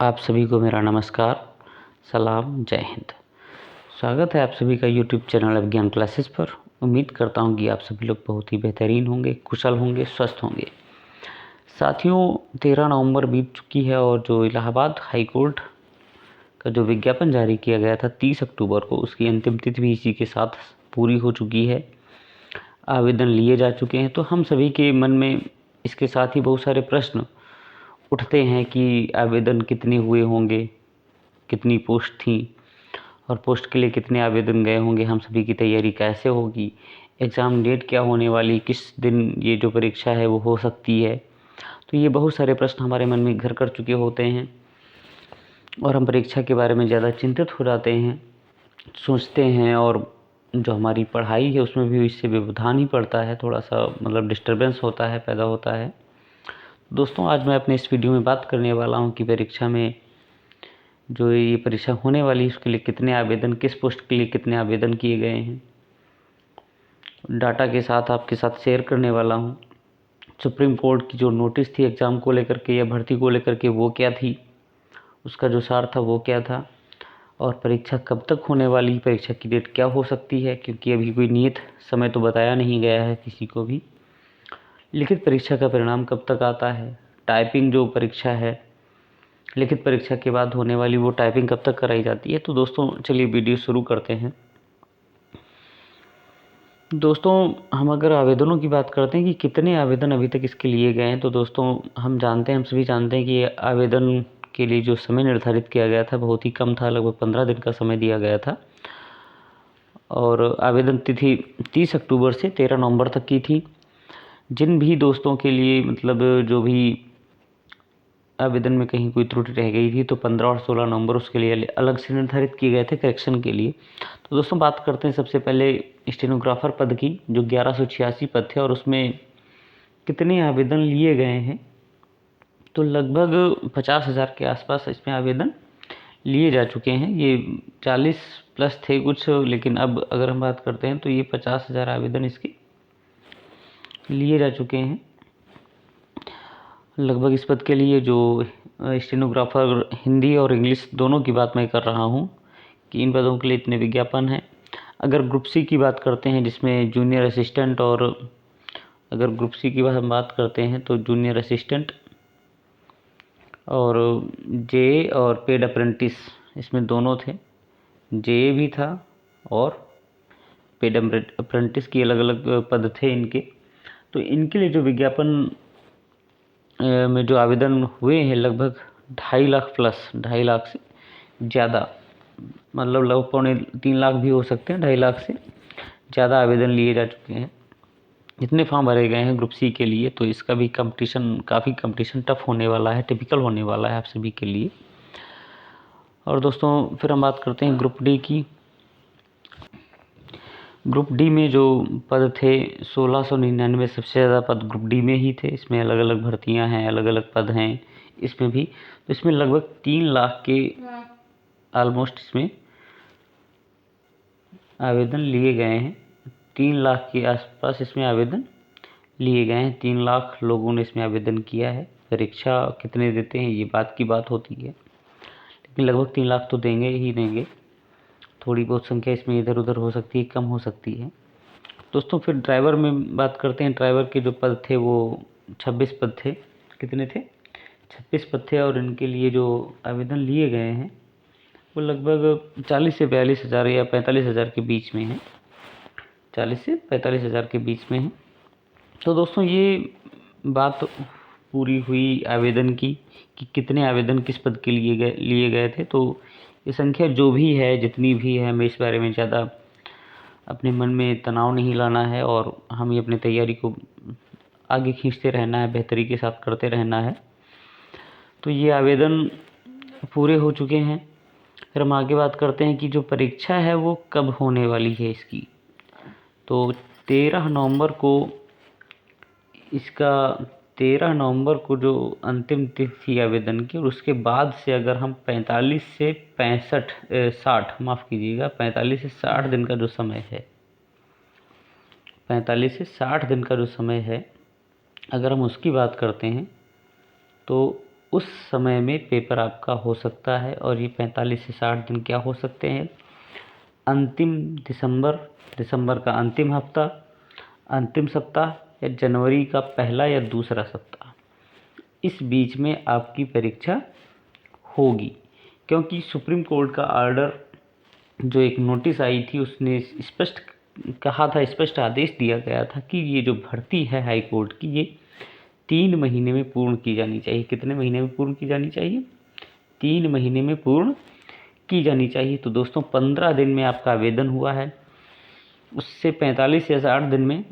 आप सभी को मेरा नमस्कार, सलाम, जय हिंद। स्वागत है आप सभी का यूट्यूब चैनल विज्ञान क्लासेस पर। उम्मीद करता हूं कि आप सभी लोग बहुत ही बेहतरीन होंगे, कुशल होंगे, स्वस्थ होंगे। साथियों, 13 नवंबर बीत चुकी है और जो इलाहाबाद हाई कोर्ट का जो विज्ञापन जारी किया गया था 30 अक्टूबर को, उसकी अंतिम तिथि भी इसी के साथ पूरी हो चुकी है। आवेदन लिए जा चुके हैं। तो हम सभी के मन में इसके साथ ही बहुत सारे प्रश्न उठते हैं कि आवेदन कितने हुए होंगे, कितनी पोस्ट थी और पोस्ट के लिए कितने आवेदन गए होंगे, हम सभी की तैयारी कैसे होगी, एग्ज़ाम डेट क्या होने वाली, किस दिन ये जो परीक्षा है वो हो सकती है। तो ये बहुत सारे प्रश्न हमारे मन में घर कर चुके होते हैं और हम परीक्षा के बारे में ज़्यादा चिंतित हो जाते हैं, सोचते हैं और जो हमारी पढ़ाई है उसमें भी इससे व्यवधान ही पड़ता है, थोड़ा सा मतलब डिस्टर्बेंस होता है, पैदा होता है। दोस्तों, आज मैं अपने इस वीडियो में बात करने वाला हूँ कि परीक्षा में जो ये परीक्षा होने वाली है उसके लिए कितने आवेदन, किस पोस्ट के लिए कितने आवेदन किए गए हैं, डाटा के साथ आपके साथ शेयर करने वाला हूँ। सुप्रीम कोर्ट की जो नोटिस थी एग्ज़ाम को लेकर के या भर्ती को लेकर के, वो क्या थी, उसका जो सार था वो क्या था, और परीक्षा कब तक होने वाली, परीक्षा की डेट क्या हो सकती है, क्योंकि अभी कोई नियत समय तो बताया नहीं गया है किसी को भी। लिखित परीक्षा का परिणाम कब तक आता है, टाइपिंग जो परीक्षा है लिखित परीक्षा के बाद होने वाली, वो टाइपिंग कब तक कराई जाती है। तो दोस्तों चलिए वीडियो शुरू करते हैं। दोस्तों, हम अगर आवेदनों की बात करते हैं कि कितने आवेदन अभी तक इसके लिए गए हैं, तो दोस्तों हम सभी जानते हैं कि आवेदन के लिए जो समय निर्धारित किया गया था बहुत ही कम था, लगभग 15 दिन का समय दिया गया था और आवेदन तिथि 30 अक्टूबर से 13 नवंबर तक की थी। जिन भी दोस्तों के लिए मतलब जो भी आवेदन में कहीं कोई त्रुटि रह गई थी तो 15 और 16 नवंबर उसके लिए अलग से निर्धारित किए गए थे करेक्शन के लिए। तो दोस्तों बात करते हैं सबसे पहले स्टेनोग्राफर पद की, जो 1186 पद थे और उसमें कितने आवेदन लिए गए हैं। तो लगभग 50,000 के आसपास इसमें आवेदन लिए जा चुके हैं। ये 40 प्लस थे कुछ, लेकिन अब अगर हम बात करते हैं तो ये 50,000 आवेदन इसके लिए जा चुके हैं लगभग। इस पद के लिए जो स्टेनोग्राफर हिंदी और इंग्लिश दोनों की बात मैं कर रहा हूँ कि इन पदों के लिए इतने विज्ञापन हैं। अगर ग्रुप सी की बात करते हैं जिसमें जूनियर असिस्टेंट, और अगर ग्रुप सी की हम बात करते हैं तो जूनियर असिस्टेंट और जे और पेड अप्रेंटिस, इसमें दोनों थे। जे भी था और पेड अप्रेंटिस की अलग अलग पद थे इनके। तो इनके लिए जो विज्ञापन में जो आवेदन हुए हैं लगभग 2.5 लाख प्लस, 2.5 लाख से ज़्यादा, मतलब लगभग 2.25 लाख भी हो सकते हैं, 2.5 लाख से ज़्यादा आवेदन लिए जा चुके हैं। इतने फॉर्म भरे गए हैं ग्रुप सी के लिए, तो इसका भी काफ़ी कंपटीशन टफ होने वाला है, टिपिकल होने वाला है आप सभी के लिए। और दोस्तों फिर हम बात करते हैं ग्रुप डी की। ग्रुप डी में जो पद थे 1699, सबसे ज़्यादा पद ग्रुप डी में ही थे। इसमें अलग अलग भर्तियां हैं, अलग अलग पद हैं इसमें भी। तो इसमें लगभग 3 लाख के ऑलमोस्ट इसमें आवेदन लिए गए हैं। 3 लाख के आसपास इसमें आवेदन लिए गए हैं। 3 लाख लोगों ने इसमें आवेदन किया है। परीक्षा कितने देते हैं ये बात की बात होती है, लेकिन लगभग 3 लाख तो देंगे ही देंगे। थोड़ी बहुत संख्या इसमें इधर उधर हो सकती है, कम हो सकती है। दोस्तों फिर ड्राइवर में बात करते हैं। ड्राइवर के जो पद थे वो 26 पद थे। कितने थे? 26 पद थे और इनके लिए जो आवेदन लिए गए हैं वो लगभग 40 से 42 हज़ार या 45 हज़ार के बीच में है। 40 से 45 हज़ार के बीच में है। तो दोस्तों ये बात पूरी हुई आवेदन की कि कितने आवेदन किस पद के लिए गए थे। तो ये संख्या जो भी है, जितनी भी है, हमें इस बारे में ज़्यादा अपने मन में तनाव नहीं लाना है और हमें अपनी तैयारी को आगे खींचते रहना है, बेहतरी के साथ करते रहना है। तो ये आवेदन पूरे हो चुके हैं। फिर हम आगे बात करते हैं कि जो परीक्षा है वो कब होने वाली है इसकी। तो 13 नवंबर को इसका 13 नवंबर को जो अंतिम तिथि थी आवेदन की, और उसके बाद से अगर हम 45 से 60 माफ़ कीजिएगा 45 से 60 दिन का जो समय है, 45 से 60 दिन का जो समय है, अगर हम उसकी बात करते हैं तो उस समय में पेपर आपका हो सकता है। और ये 45 से 60 दिन क्या हो सकते हैं? अंतिम दिसंबर का अंतिम हफ्ता, अंतिम सप्ताह, या जनवरी का पहला या दूसरा सप्ताह, इस बीच में आपकी परीक्षा होगी। क्योंकि सुप्रीम कोर्ट का ऑर्डर, जो एक नोटिस आई थी, उसने स्पष्ट कहा था, स्पष्ट आदेश दिया गया था कि ये जो भर्ती है हाई कोर्ट की, ये 3 महीने में पूर्ण की जानी चाहिए। कितने महीने में पूर्ण की जानी चाहिए? 3 महीने में पूर्ण की जानी चाहिए। तो दोस्तों 15 दिन में आपका आवेदन हुआ है, उससे 45 या 60 दिन में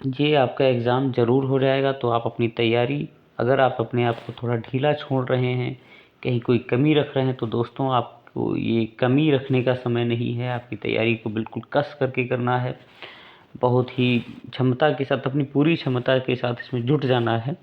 ये आपका एग्ज़ाम ज़रूर हो जाएगा। तो आप अपनी तैयारी, अगर आप अपने आप को थोड़ा ढीला छोड़ रहे हैं, कहीं कोई कमी रख रहे हैं, तो दोस्तों आपको ये कमी रखने का समय नहीं है। आपकी तैयारी को बिल्कुल कस करके करना है, बहुत ही क्षमता के साथ, अपनी पूरी क्षमता के साथ इसमें जुट जाना है।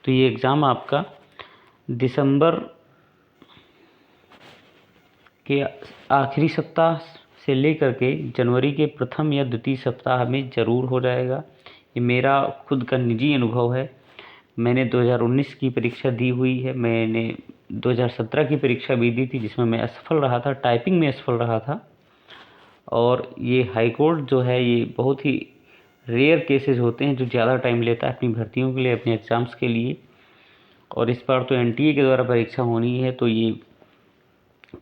तो ये एग्ज़ाम आपका दिसंबर के आखिरी सप्ताह से लेकर के जनवरी के प्रथम या द्वितीय सप्ताह में ज़रूर हो जाएगा। ये मेरा खुद का निजी अनुभव है। मैंने 2019 की परीक्षा दी हुई है, मैंने 2017 की परीक्षा भी दी थी, जिसमें मैं असफल रहा था, टाइपिंग में असफल रहा था। और ये हाई कोर्ट जो है, ये बहुत ही रेयर केसेस होते हैं जो ज़्यादा टाइम लेता है अपनी भर्तियों के लिए, अपने एग्ज़ाम्स के लिए। और इस बार तो एनटीए के द्वारा परीक्षा होनी है। तो ये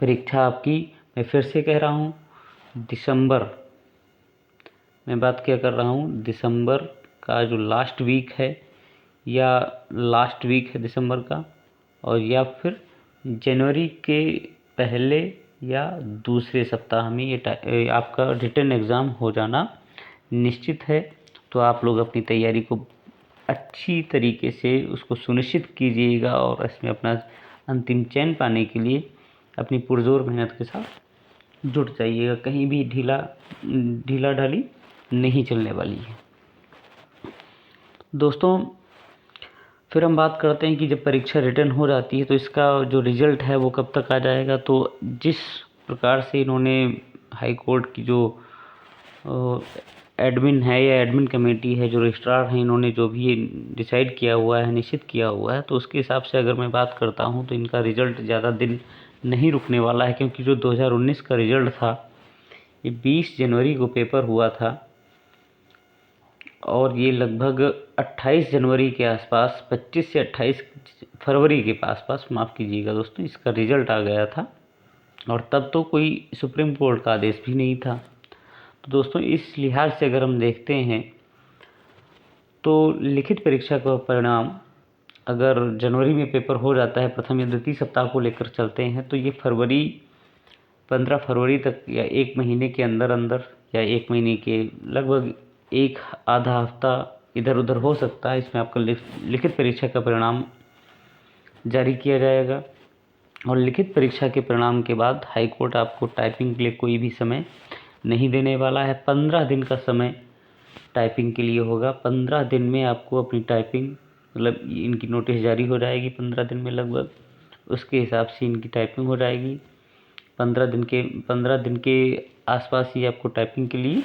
परीक्षा आपकी, मैं फिर से कह रहा हूँ, दिसंबर, मैं बात क्या कर रहा हूँ, दिसंबर का जो लास्ट वीक है, या लास्ट वीक है दिसंबर का, और या फिर जनवरी के पहले या दूसरे सप्ताह में ये आपका रिटन एग्ज़ाम हो जाना निश्चित है। तो आप लोग अपनी तैयारी को अच्छी तरीके से उसको सुनिश्चित कीजिएगा, और इसमें अपना अंतिम चयन पाने के लिए अपनी पुरज़ोर मेहनत के साथ जुट जाइएगा। कहीं भी ढीला ढाली नहीं चलने वाली है। दोस्तों फिर हम बात करते हैं कि जब परीक्षा रिटर्न हो जाती है तो इसका जो रिज़ल्ट है वो कब तक आ जाएगा। तो जिस प्रकार से इन्होंने हाई कोर्ट की जो एडमिन है या एडमिन कमेटी है, जो रजिस्ट्रार हैं, इन्होंने जो भी डिसाइड किया हुआ है, निश्चित किया हुआ है, तो उसके हिसाब से अगर मैं बात करता हूँ तो इनका रिज़ल्ट ज़्यादा दिन नहीं रुकने वाला है। क्योंकि जो 2019 का रिज़ल्ट था, ये 20 जनवरी को पेपर हुआ था, और ये लगभग 28 जनवरी के आसपास, 25 से 28 फरवरी के आसपास, माफ़ कीजिएगा दोस्तों, इसका रिज़ल्ट आ गया था। और तब तो कोई सुप्रीम कोर्ट का आदेश भी नहीं था। तो दोस्तों इस लिहाज से अगर हम देखते हैं तो लिखित परीक्षा का परिणाम अगर जनवरी में पेपर हो जाता है, प्रथम या द्वितीय सप्ताह को लेकर चलते हैं, तो ये 15 फरवरी तक, या 1 महीने के अंदर अंदर, या 1 महीने के लगभग एक आधा हफ्ता इधर उधर हो सकता है, इसमें आपका लिखित परीक्षा का परिणाम जारी किया जाएगा। और लिखित परीक्षा के परिणाम के बाद हाई कोर्ट आपको टाइपिंग के लिए कोई भी समय नहीं देने वाला है। 15 दिन का समय टाइपिंग के लिए होगा। 15 दिन में आपको अपनी टाइपिंग, मतलब इनकी नोटिस जारी हो जाएगी 15 दिन में लगभग, उसके हिसाब से इनकी टाइपिंग हो जाएगी। 15 दिन के आसपास ही आपको टाइपिंग के लिए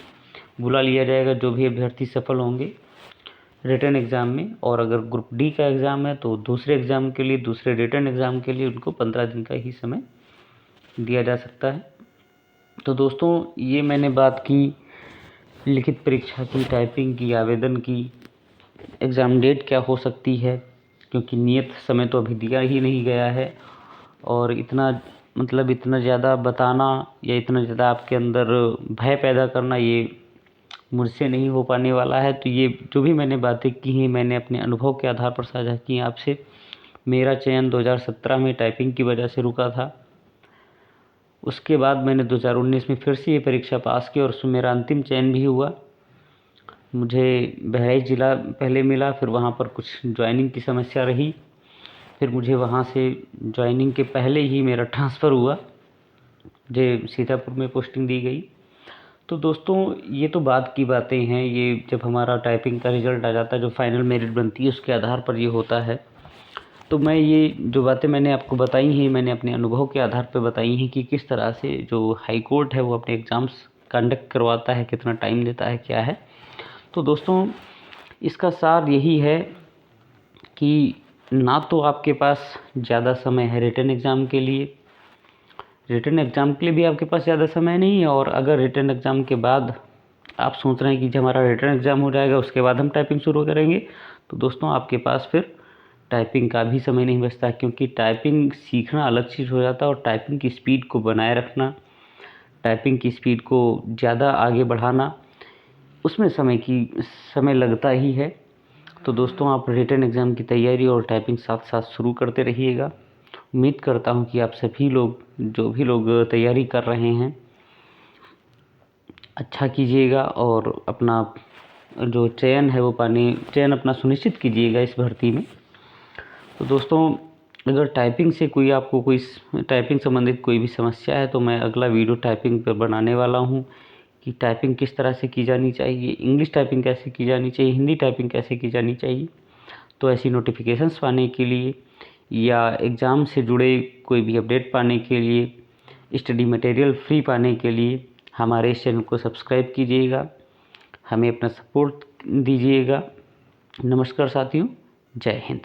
बुला लिया जाएगा, जो भी अभ्यर्थी सफल होंगे रिटन एग्ज़ाम में। और अगर ग्रुप डी का एग्ज़ाम है तो दूसरे एग्ज़ाम के लिए, दूसरे रिटन एग्ज़ाम के लिए उनको 15 दिन का ही समय दिया जा सकता है। तो दोस्तों ये मैंने बात की लिखित परीक्षा की, टाइपिंग की, आवेदन की, एग्ज़ाम डेट क्या हो सकती है, क्योंकि नियत समय तो अभी दिया ही नहीं गया है। और इतना ज़्यादा बताना या इतना ज़्यादा आपके अंदर भय पैदा करना, ये मुझसे नहीं हो पाने वाला है। तो ये जो भी मैंने बातें की हैं, मैंने अपने अनुभव के आधार पर साझा की हैं आपसे। मेरा चयन 2017 में टाइपिंग की वजह से रुका था। उसके बाद मैंने 2019 में फिर से ये परीक्षा पास की, और उसमें मेरा अंतिम चयन भी हुआ। मुझे बहराइच ज़िला पहले मिला, फिर वहाँ पर कुछ ज्वाइनिंग की समस्या रही, फिर मुझे वहाँ से ज्वाइनिंग के पहले ही मेरा ट्रांसफ़र हुआ, मुझे सीतापुर में पोस्टिंग दी गई। तो दोस्तों ये तो बाद की बातें हैं। ये जब हमारा टाइपिंग का रिज़ल्ट आ जाता है, जो फाइनल मेरिट बनती है, उसके आधार पर ये होता है। तो मैं ये जो बातें मैंने आपको बताई हैं, मैंने अपने अनुभव के आधार पर बताई हैं कि किस तरह से जो हाई कोर्ट है वो अपने एग्ज़ाम्स कंडक्ट करवाता है, कितना टाइम लेता है, क्या है। तो दोस्तों इसका सार यही है कि ना तो आपके पास ज़्यादा समय है रिटन एग्ज़ाम के लिए, रिटन एग्ज़ाम के लिए भी आपके पास ज़्यादा समय नहीं है, और अगर रिटन एग्ज़ाम के बाद आप सोच रहे हैं कि जब हमारा रिटन एग्ज़ाम हो जाएगा उसके बाद हम टाइपिंग शुरू करेंगे, तो दोस्तों आपके पास फिर टाइपिंग का भी समय नहीं बचता, क्योंकि टाइपिंग सीखना अलग चीज़ हो जाता है और टाइपिंग की स्पीड को बनाए रखना, टाइपिंग की स्पीड को ज़्यादा आगे बढ़ाना, उसमें समय लगता ही है। तो दोस्तों आप रिटन एग्ज़ाम की तैयारी और टाइपिंग साथ साथ शुरू करते रहिएगा। उम्मीद करता हूँ कि आप सभी लोग, जो भी लोग तैयारी कर रहे हैं, अच्छा कीजिएगा और अपना जो चयन है वो चयन अपना सुनिश्चित कीजिएगा इस भर्ती में। तो दोस्तों अगर टाइपिंग संबंधित कोई भी समस्या है तो मैं अगला वीडियो टाइपिंग पर बनाने वाला हूँ कि टाइपिंग किस तरह से की जानी चाहिए, इंग्लिश टाइपिंग कैसे की जानी चाहिए, हिंदी टाइपिंग कैसे की जानी चाहिए। तो ऐसी नोटिफिकेशंस पाने के लिए या एग्ज़ाम से जुड़े कोई भी अपडेट पाने के लिए, स्टडी मटेरियल फ्री पाने के लिए हमारे इस चैनल को सब्सक्राइब कीजिएगा, हमें अपना सपोर्ट दीजिएगा। नमस्कार साथियों, जय हिंद।